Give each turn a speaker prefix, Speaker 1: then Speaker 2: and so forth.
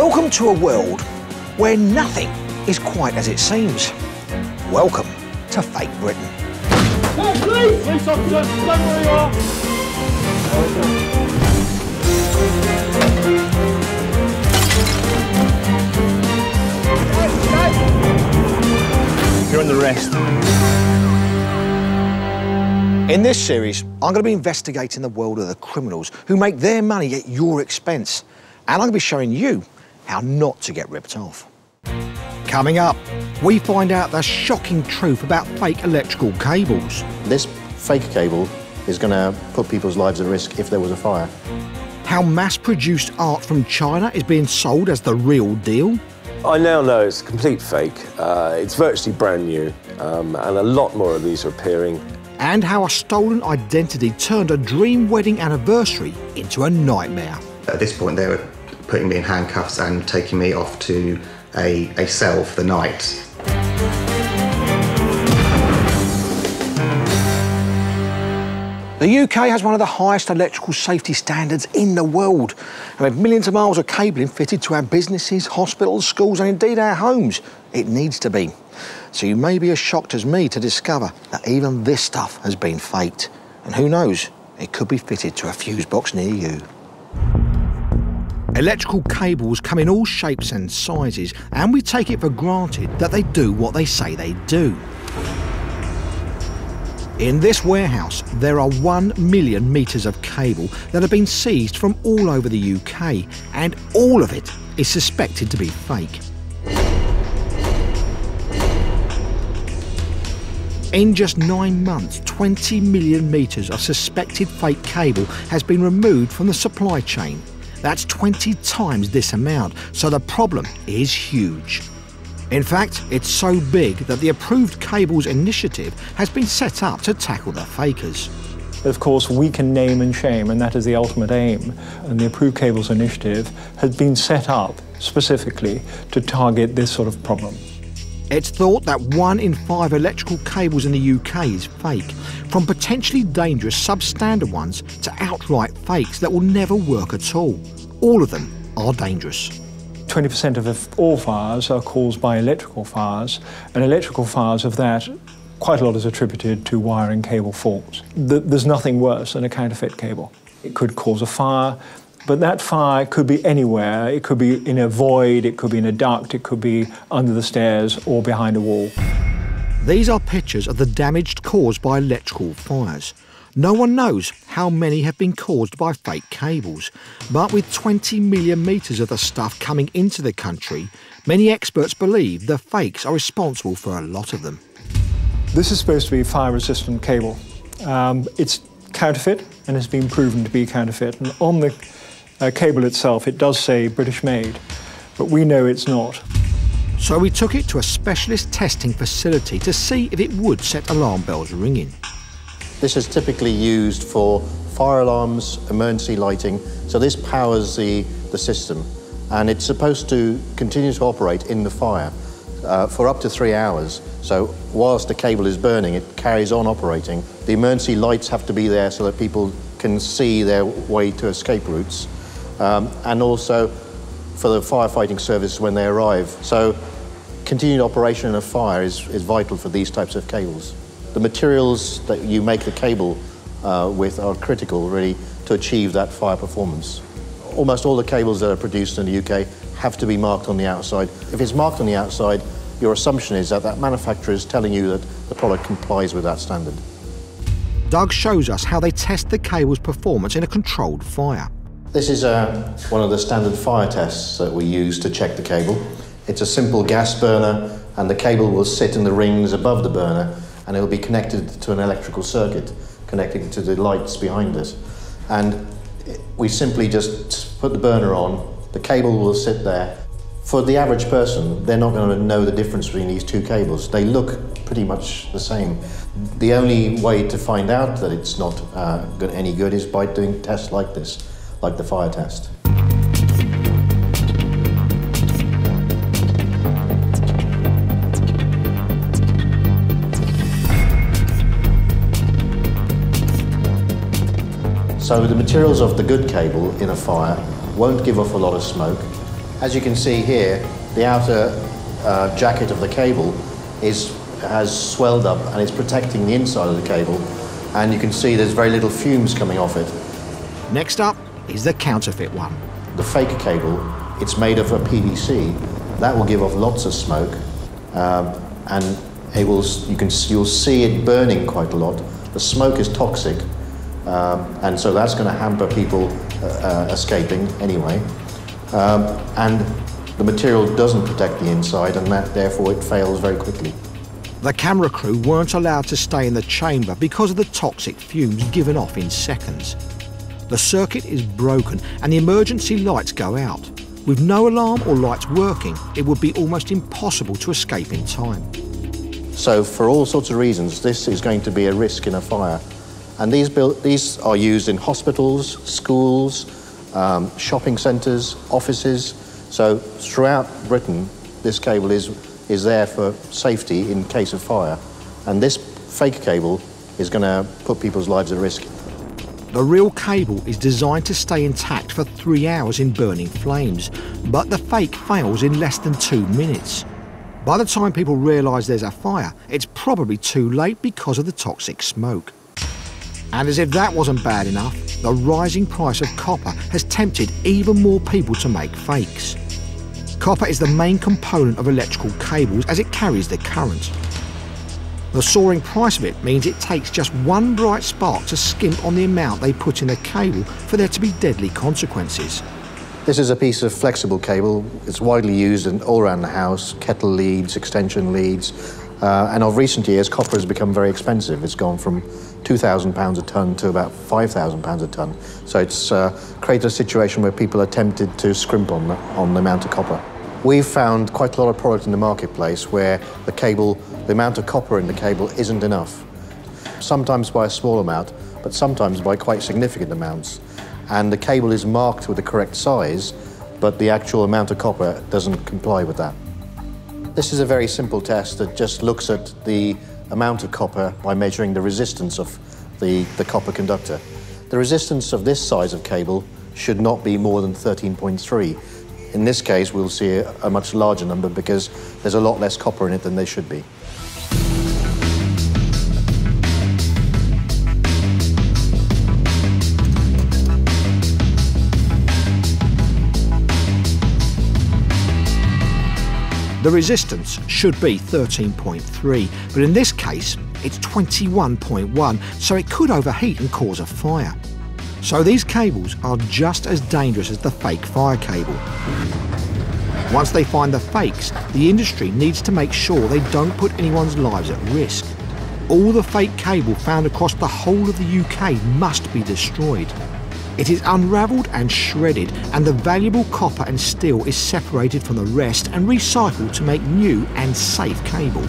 Speaker 1: Welcome to a world where nothing is quite as it seems. Welcome to fake Britain.
Speaker 2: Hey, police! Police officer, stand where you are. You're under arrest.
Speaker 1: In this series, I'm going to be investigating the world of the criminals who make their money at your expense. And I'm going to be showing you how not to get ripped off. Coming up, we find out the shocking truth about fake electrical cables.
Speaker 3: This fake cable is going to put people's lives at risk if there was a fire.
Speaker 1: How mass-produced art from China is being sold as the real deal.
Speaker 4: I now know it's a complete fake. It's virtually brand new, and a lot more of these are appearing.
Speaker 1: And how a stolen identity turned a dream wedding anniversary into a nightmare.
Speaker 5: At this point, they were putting me in handcuffs and taking me off to a cell for the night.
Speaker 1: The UK has one of the highest electrical safety standards in the world. And with millions of miles of cabling fitted to our businesses, hospitals, schools and indeed our homes, it needs to be. So you may be as shocked as me to discover that even this stuff has been faked. And who knows, it could be fitted to a fuse box near you. Electrical cables come in all shapes and sizes, and we take it for granted that they do what they say they do. In this warehouse, there are 1 million metres of cable that have been seized from all over the UK, and all of it is suspected to be fake. In just 9 months, 20 million metres of suspected fake cable has been removed from the supply chain. That's 20 times this amount, so the problem is huge. In fact, it's so big that the Approved Cables Initiative has been set up to tackle the fakers.
Speaker 2: Of course, we can name and shame, and that is the ultimate aim. And the Approved Cables Initiative has been set up specifically to target this sort of problem.
Speaker 1: It's thought that 1 in 5 electrical cables in the UK is fake, from potentially dangerous substandard ones to outright fakes that will never work at all. All of them are dangerous.
Speaker 2: 20% of all fires are caused by electrical fires, and electrical fires of that, quite a lot is attributed to wire and cable faults. There's nothing worse than a counterfeit cable. It could cause a fire, but that fire could be anywhere. It could be in a void, it could be in a duct, it could be under the stairs or behind a wall.
Speaker 1: These are pictures of the damage caused by electrical fires. No one knows how many have been caused by fake cables, but with 20 million metres of the stuff coming into the country, many experts believe the fakes are responsible for a lot of them.
Speaker 2: This is supposed to be fire-resistant cable. It's counterfeit and has been proven to be counterfeit. And on the cable itself, it does say British made, but we know it's not.
Speaker 1: So we took it to a specialist testing facility to see if it would set alarm bells ringing.
Speaker 3: This is typically used for fire alarms, emergency lighting, so this powers the system, and it's supposed to continue to operate in the fire for up to 3 hours. So whilst the cable is burning, it carries on operating. The emergency lights have to be there so that people can see their way to escape routes, and also for the firefighting service when they arrive. So continued operation in a fire is vital for these types of cables. The materials that you make the cable with are critical, really, to achieve that fire performance. Almost all the cables that are produced in the UK have to be marked on the outside. If it's marked on the outside, your assumption is that that manufacturer is telling you that the product complies with that standard.
Speaker 1: Doug shows us how they test the cable's performance in a controlled fire.
Speaker 3: This is one of the standard fire tests that we use to check the cable. It's a simple gas burner, and the cable will sit in the rings above the burner, and it will be connected to an electrical circuit, connecting to the lights behind it. And we simply just put the burner on, the cable will sit there. For the average person, they're not going to know the difference between these two cables. They look pretty much the same. The only way to find out that it's not any good is by doing tests like this, like the fire test. So the materials of the good cable in a fire won't give off a lot of smoke. As you can see here, the outer jacket of the cable has swelled up and it's protecting the inside of the cable, and you can see there's very little fumes coming off it.
Speaker 1: Next up is the counterfeit one.
Speaker 3: The fake cable, it's made of a PVC. That will give off lots of smoke, and you'll see it burning quite a lot. The smoke is toxic, and so that's going to hamper people escaping anyway. And the material doesn't protect the inside, and therefore it fails very quickly.
Speaker 1: The camera crew weren't allowed to stay in the chamber because of the toxic fumes given off in seconds. The circuit is broken and the emergency lights go out. With no alarm or lights working, it would be almost impossible to escape in time.
Speaker 3: So for all sorts of reasons, this is going to be a risk in a fire. And these are used in hospitals, schools, shopping centres, offices. So throughout Britain, this cable is there for safety in case of fire. And this fake cable is going to put people's lives at risk.
Speaker 1: The real cable is designed to stay intact for 3 hours in burning flames, but the fake fails in less than 2 minutes. By the time people realise there's a fire, it's probably too late because of the toxic smoke. And as if that wasn't bad enough, the rising price of copper has tempted even more people to make fakes. Copper is the main component of electrical cables as it carries the current. The soaring price of it means it takes just one bright spark to skimp on the amount they put in the cable for there to be deadly consequences.
Speaker 3: This is a piece of flexible cable. It's widely used all around the house, kettle leads, extension leads, and of recent years copper has become very expensive. It's gone from £2,000 a tonne to about £5,000 a tonne. So it's created a situation where people are tempted to scrimp on the amount of copper. We've found quite a lot of product in the marketplace where the amount of copper in the cable isn't enough. Sometimes by a small amount, but sometimes by quite significant amounts. And the cable is marked with the correct size, but the actual amount of copper doesn't comply with that. This is a very simple test that just looks at the amount of copper by measuring the resistance of the copper conductor. The resistance of this size of cable should not be more than 13.3. In this case, we'll see a much larger number because there's a lot less copper in it than there should be.
Speaker 1: The resistance should be 13.3, but in this case, it's 21.1, so it could overheat and cause a fire. So these cables are just as dangerous as the fake fire cable. Once they find the fakes, the industry needs to make sure they don't put anyone's lives at risk. All the fake cable found across the whole of the UK must be destroyed. It is unravelled and shredded, and the valuable copper and steel is separated from the rest and recycled to make new and safe cable.